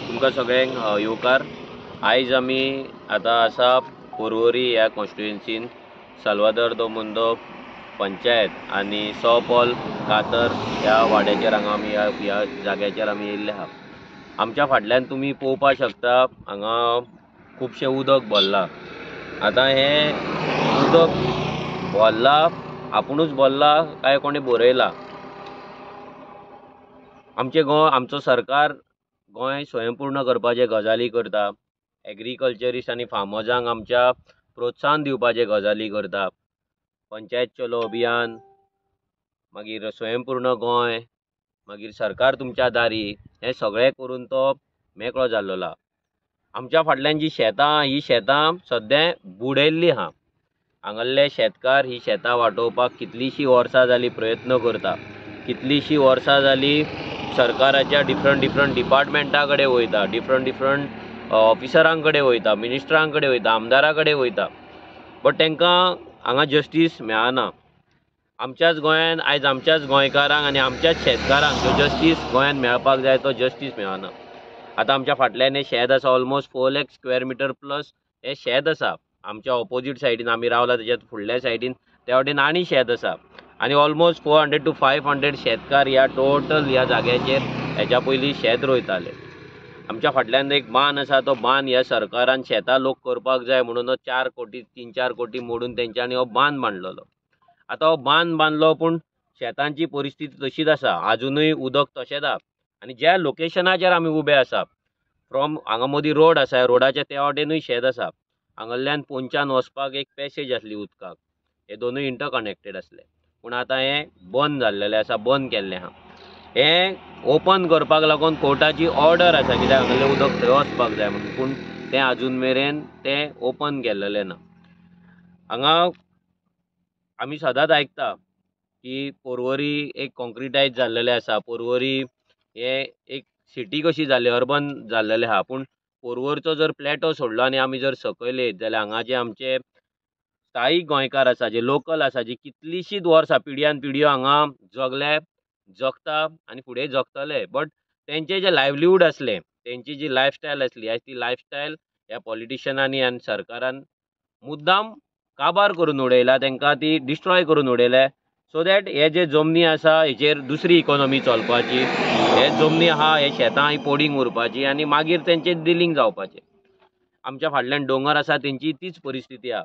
तुमकां सगळ्यांक येवकार। आयज आमी आतां आसा पर्वरी ह्या कॉन्स्टिट्युएन्सीन साल्वादोर दो मुंदो पंचायत आनी सौ पॉल कातर ह्या वाड्याचेर हांगा आमी ह्या जाग्याचेर आमी येयल्ले आहा। आमच्या फाटल्यान तुमी पळोवपाक शकता हांगा खुबशें उदक भरलां। आतां हें उदक भरलां, आपुणूच भरलां काय कोणी बरयलां? आमचो सरकार गोंय स्वयंपूर्ण करपाचे गजाली करता। एग्रीकल्चरिस्ट आनी फार्मर्सांक आमच्या प्रोत्साहन दिवपाचे गजाली करता। पंचायत चलो अभियान, मागीर स्वयंपूर्ण गोंय, मागीर सरकार तुमच्या दारी, हे सगळें करून तो मेकळो जाल्लो आहा। आमच्या फाटल्यान जी शेतां ही शेतां सद्या बुडयल्लीं आहा। हांगासरले शेतकार ही शेतां वाटोवपाक कितलींशीं वर्सां जालीं प्रयत्न करता। कितलींशीं वर्सां जालीं सरकाराच्या डिफरंट डिपार्टमेंटा कडेन वयता, डिफरंट ऑफिसरां कडेन वयता, मिनिस्टरां कडेन वयता, आमदारां कडेन वयता, बट तांकां हांगा जस्टीस मेळना। आमच्याच गोंयान आयज आमच्याच गोंयकारांक आनी आमच्याच शेतकारांक जो जस्टीस गोंयान मेळपाक जाय तो जस्टीस मेळना। आतां आमच्या फाटल्यान हें शेत आसा, almost 4 lakh square metre plus हें शेत आसा। आमच्या ऑपोजीट सायडीन आमी रावला तेच्या फुडल्या सायडीन त्या वटेन आनी शेत आसा आनी ऑलमोस्ट 400 to 500 शेतकार ह्या टोटल ह्या जाग्याचेर हेच्या पयलीं शेत रोयताले। आमच्या फाटल्यान एक बांद आसा, तो बांद ह्या सरकारान शेतां लोक करपाक जाय म्हणून 4 कोटी 3-4 कोटी मोडून तेंच्यांनी हो बांद बांदलेलो। आतां हो बांद बांदलो पूण शेतांची परिस्थिती तशीच आसा, अजुनूय उदक तशेंच आसा। आनी ज्या लोकेशनाचेर आमी उबे आसा, फ्रॉम हांगा मदीं रोड आसा, रोडाच्या त्या वटेनूय शेत आसा। हांगाल्यान पोंच्यान वचपाक एक पॅसेज आसली उदकाक, हे दोनूय इंटरकनेक्टेड आसले, पूण आतां हें बंद जाल्लेलें आसा, बंद केल्लें आहा। हें ओपन करपाक लागून कोर्टाची ऑर्डर आसा, कित्याक हांगासरलें उदक थंय वचपाक जाय म्हणून, पूण तें अजून मेरेन तें ओपन केल्लेलें ना। हांगा आमी सदांच आयकता की पर्वरी एक कॉन्क्रिटायज जाल्लेलें आसा, पर्वरी हें एक सिटी कशी जाल्ली, अर्बन जाल्लेलें आहा। पूण पर्वरचो जर प्लॅटो सोडलो आनी आमी जर सकयल येत जाल्यार हांगा जे आमचे स्थायीक गोंयकार आसा, जे लोकल आसा, जे कितलींशींच वर्सां पिढ्यान पिढयो हांगा जगले, जगता आनी फुडें जगतले, बट तेंचे जे लायव्हलीहूड आसलें, तेंची जी लायफस्टायल आसली, आयज ती लायफस्टायल ह्या पॉलिटिशियनांनी आनी सरकारान मुद्दाम काबार करून उडयला, तांकां ती डिस्ट्रॉय करून उडयल्या, सो दॅट हे जे जमनी आसा हेचेर दुसरी इकॉनॉमी चलपाची, हे जमनी आहा हे शेतां पडींग उरपाची आनी मागीर तेंचें डिलींग जावपाचें। आमच्या फाटल्यान दोंगर आसा तेंची तीच परिस्थिती आहा।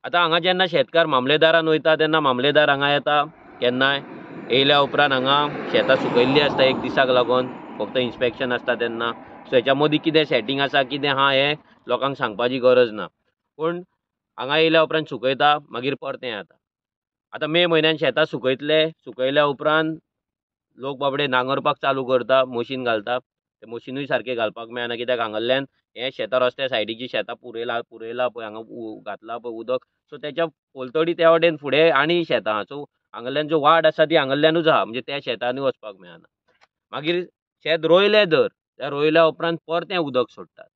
आतां हांगा जेन्ना शेतकार मामलेदारान वयता तेन्ना मामलेदार हांगा येता, केन्नाय येयल्या उपरांत हांगा शेतां सुकयल्लीं आसता एक दिसाक लागून, फक्त इन्स्पेक्शन आसता तेन्ना, सो हेच्या मदीं कितें सेटींग आसा कितें आहा हें लोकांक सांगपाची गरज ना, पूण हांगा येयल्या उपरांत सुकयता मागीर परतें येता। आतां मे म्हयन्यान शेतां सुकयल्या उपरांत लोक बाबडे नांगरपाक चालू करता, मशीन घालता, ते मशिनूय सारकें घालपाक मेळना, कित्याक हांगासरल्यान हें शेतां रस्त्या सायडीची शेतां पुरयला पळय, हांगा घातला पळय उदक, सो तेच्या पलतडी त्या वटेन फुडें आनी शेतां आहा, सो हांगासरल्यान जो वाट आसा ती हांगासरल्यानूच आहा, म्हणजे त्या शेतांनी वचपाक मेळना। मागीर शेत रोयलें धर, त्या रोयल्या उपरांत परतें उदक सोडटात।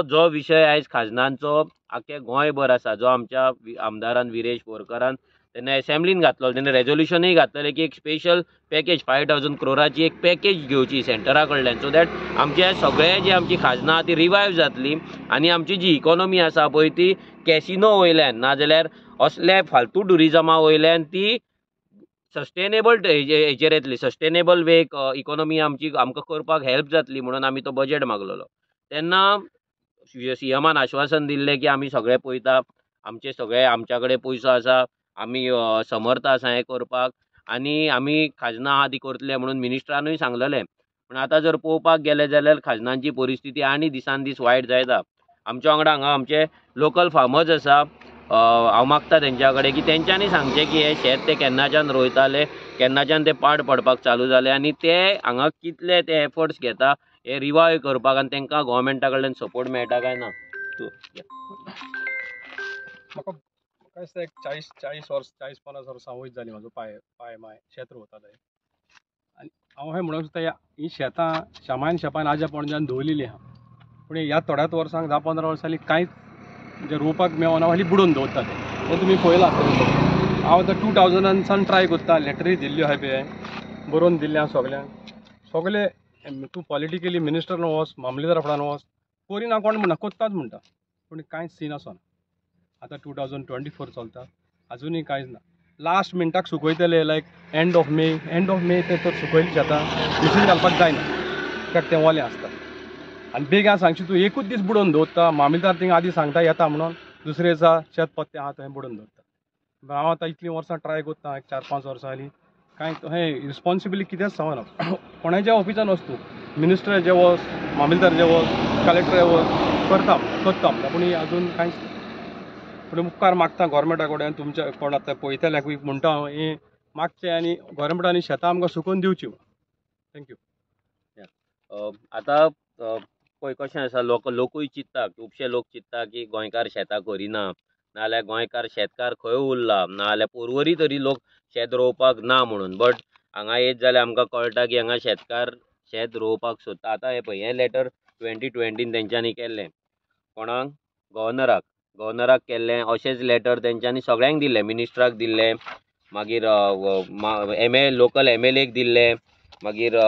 जो विशय आयज खाजनांचो आख्खे गोंयभर आसा, जो आमच्या आमदारान विरेश बोरकारान तेन्ना एसेंब्लीन घातलो, तेन्ना रेजोल्युशनूय घातलेलें की एक स्पेशल पॅकेज 5,000 crore एक पॅकेज घेवची सेंटरा कडल्यान, सो दॅट आमचे सगळे जी आमची खाजनां ती रिवायव जातली आनी आमची जी इकॉनॉमी आसा पळय ती कॅसिनो वयल्यान नाजाल्यार असले फालतू टुरिजमा वयल्यान ती सस्टेनेबल हेचेर येतली, सस्टेनेबल वे इकॉनॉमी आमकां करपाक हेल्प जातली म्हणून आमी तो बजेट मागलेलो। तेन्ना सीएमान आश्वासन दिल्लें की आमी सगळें पळयता, आमचे सगळे आमच्या कडेन पयसो आसा, आमी समर्थ आसा हें करपाक आनी आमी खाजनां आहा ती करतले म्हणून मिनिस्टरानूय सांगलेलें। पूण आतां जर पळोवपाक गेलें जाल्यार खाजनांची परिस्थिती आनी दिसान दीस वायट जायता। आमच्या वांगडा हांगा आमचे लोकल फार्मर्स आसा, हांव मागता तेंच्या कडेन की तेंच्यांनी सांगचें की हे शेत ते केन्नाच्यान रोयताले, केन्नाच्यान ते पाड पडपाक चालू जाले आनी ते हांगा कितले ते एफर्ट्स घेता हे रिवायव करपाक आनी तांकां गोवोरमेंटा कडल्यान सपोर्ट मेळटा काय ना। म्हाका दिसता एक 40-50 वर्सां वयर जाली म्हाजो पाय माय शेत रोवताले, आनी हांव हें म्हणूंक सोदता ही शेतां शेपान आज्या पणज्यान दवरलेलीं आहा, पूण ह्या थोड्याच वर्सांक 10-15 वर्सांनी कांयच म्हणजे रोवपाक मेळना, हालीं बुडोवन दवरताले, हें तुमी पळयलां आसतलें। हांव आतां 2000 सान ट्राय करता, लॅटरी दिल्ल्यो आहाय पळय बरोवन दिल्लें हांव सगळ्यांक, सगळे तूं पॉलिटिकली मिनिस्टर वच मामलेदार फुड्यान वच कोरी ना कोण म्हणना कोत्ताच म्हणटा पूण कांयच सीन आसना. आतां 2024 चलता अजुनूय कांयच ना. लास्ट मिनटाक सुकयतले लायक एंड ऑफ मे ते तर सुकयलें शेतां मिशीन घालपाक जायना कित्याक तें ओलें आसता. आनी बेगीन सांगशी तूं एकूच दीस बुडोवन दवरता मामलेदार थिंगा आदीं सांगता येता म्हणून दुसरे दिसा शेत पत्तें आहा थंय बुडोवन दवरता. हांव आतां इतलीं वर्सां ट्राय कोत्ता 4-5 वर्सां जालीं कांय हें रिस्पॉन्सिबिलिटी कितेंच सांगना. कोणाच्या ऑफिसान वच तूं मिनिस्टर जे वच मामलेदार जे वच कलेक्टर वच कोत्ता म्हणटा पूण अजून कांयच ना. पूण उपकार मागता गोवोरमेंटा कडेन तुमच्या कोण आतां पळयतल्याकूय म्हणटा हांव हें मागचें आनी गोवोरमेंटानी शेतां आमकां सुकोवन दिवची. थँक्यू. आतां पळय कशें आसा लोकूय चिंतता खुबशे लोक चिंतता की गोंयकार शेतां करिना नाजाल्यार गोंयकार शेतकार खंय उरला नाजाल्यार पर्वरी तरी लोक शेत रोवपाक ना म्हणून. बट हांगा येत जाल्यार आमकां कळटा की हांगा शेतकार शेत रोवपाक सोदता. आतां हें पळय हें लेटर 2020 तेंच्यांनी केल्लें कोणाक गव्हर्नराक केल्लें. अशेंच लेटर तेंच्यांनी सगळ्यांक दिल्लें मिनिस्टराक दिल्लें मागीर लोकल MLAक दिल्लें मागीर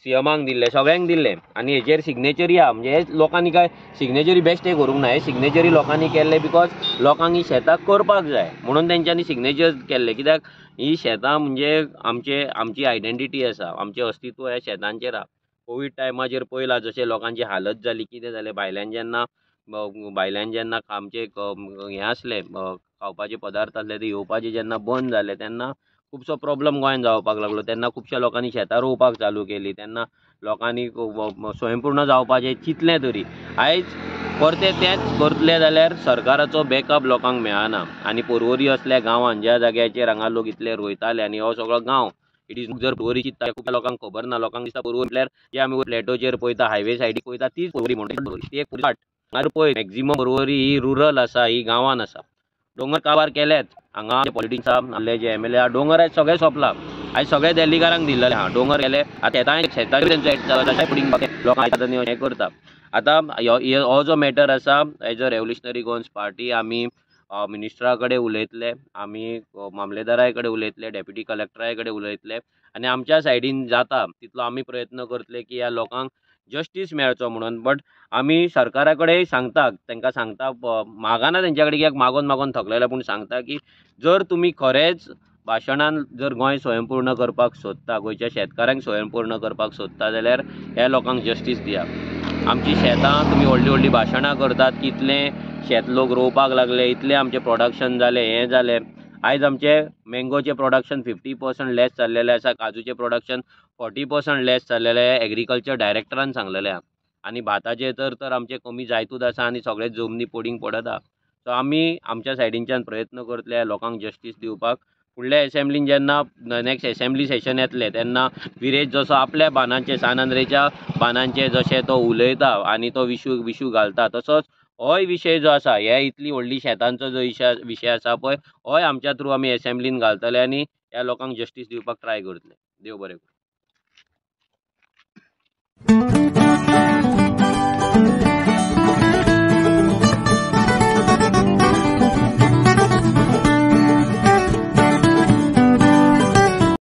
CMाक दिल्लें सगळ्यांक दिल्लें आनी हेचेर सिग्नेचरी आहा. म्हणजे हे लोकांनी काय सिग्नेचरी बेश्टे करूंक ना. हे सिग्नेचरी लोकांनी केल्ले बिकॉज लोकांक ही शेतां करपाक जाय म्हणून तेंच्यांनी सिग्नेचर केल्ले. कित्याक ही शेतां म्हणजे आमची आयडेंटिटी आसा आमचें अस्तित्व ह्या शेतांचेर आहा. कोवीड टायमाचेर पयलां जशें लोकांची हालत जाली कितें जालें भायल्यान जेन्ना आमचे हें आसलें खावपाचे पदार्थ आसले ते येवपाचे जेन्ना बंद जाले तेन्ना खुबसो प्रॉब्लम गोंयांत जावपाक लागलो. तेन्ना खुबश्या लोकांनी शेतां रोवपाक चालू केली. तेन्ना लोकांनी स्वयंपूर्ण जावपाचें चिंतलें तरी आयज परते तेंच करतले जाल्यार सरकाराचो बॅकअप लोकांक मेळना. आनी पर्वरी असल्या गांवांत ज्या जाग्याचेर हांगा लोक इतले रोयताले आनी हो सगळो गांव इट इज जर पर्वरी चिंतता खूब लोकांक खबर ना. लोकांक दिसता पर्वरी म्हटल्यार जे आमी प्लेटोचेर पळयता हायवे सायडीक पळयता तीच पर्वरी म्हणटा ती एक फाट. पळय मॅक्झिमम पर्वरी ही रुरल आसा ही गांवांत आसा. दोंगर काबार केलेच हांगा पॉलिटिक्स आसले जे MLA आहा दोंगर आयज सगळे सोंपला. आयज सगळे दिल्लीकारांक दिल्लेले आहा दोंगर केले. आतां शेतांनी लोकांक हें करता. आतां हो जो मॅटर आसा as a revolutionary Goans party आमी मिनिस्टरा कडेन उलयतले आमी मामलेदारा कडेन उलयतले डेप्युटी कलेक्टरा कडेन उलयतले आनी आमच्या सायडीन जाता तितलो आमी प्रयत्न करतले की ह्या लोकांक जस्टीस मेळचो म्हणून. बट आमी सरकारा कडेन सांगता तांकां सांगता मागना तेंच्या कडेन कित्याक मागोन थकलेले पूण सांगता की जर तुमी खरेंच भाशणान जर गोंय स्वयंपूर्ण करपाक सोदता गोंयच्या शेतकारांक स्वयंपूर्ण करपाक सोदता जाल्यार ह्या लोकांक जस्टीस दिया. आमची शेतां तुमी व्हडलीं भाशणां करतात की इतले शेत लोक रोवपाक लागले इतले आमचें प्रोडक्शन जालें हें जालें. आयज आमचे मँगोचें प्रोडक्शन 50% लेस जाल्लेलें आसा. काजूचें प्रोडक्शन 40% लेस जाल्लेलें एग्रीकल्चर डायरेक्टरान सांगलेलें आहा. आनी भाताचें तर आमचें कमी जायतूच आसा आनी सगळे जमनी पडींग पडत आहा. सो आमी आमच्या सायडीनच्यान प्रयत्न करतले लोकांक जस्टीस दिवपाक. फुडल्या एसेंब्लीन जेन्ना नेक्स्ट एसेंब्ली सेशन येतलें तेन्ना विरेज जसो आपल्या बानांचेर सांद्रेच्या बानांचेर जशें तो उलयता आनी तो विशू घालता तसोच होय विशय जो आसा हे इतली व्हडली शेतांचो जो विशय आसा पळय होय आमच्या थ्रू आमी एसेंब्लीन घालतले आनी ह्या लोकांक जस्टीस दिवपाक ट्राय करतले. देव बरें करूं.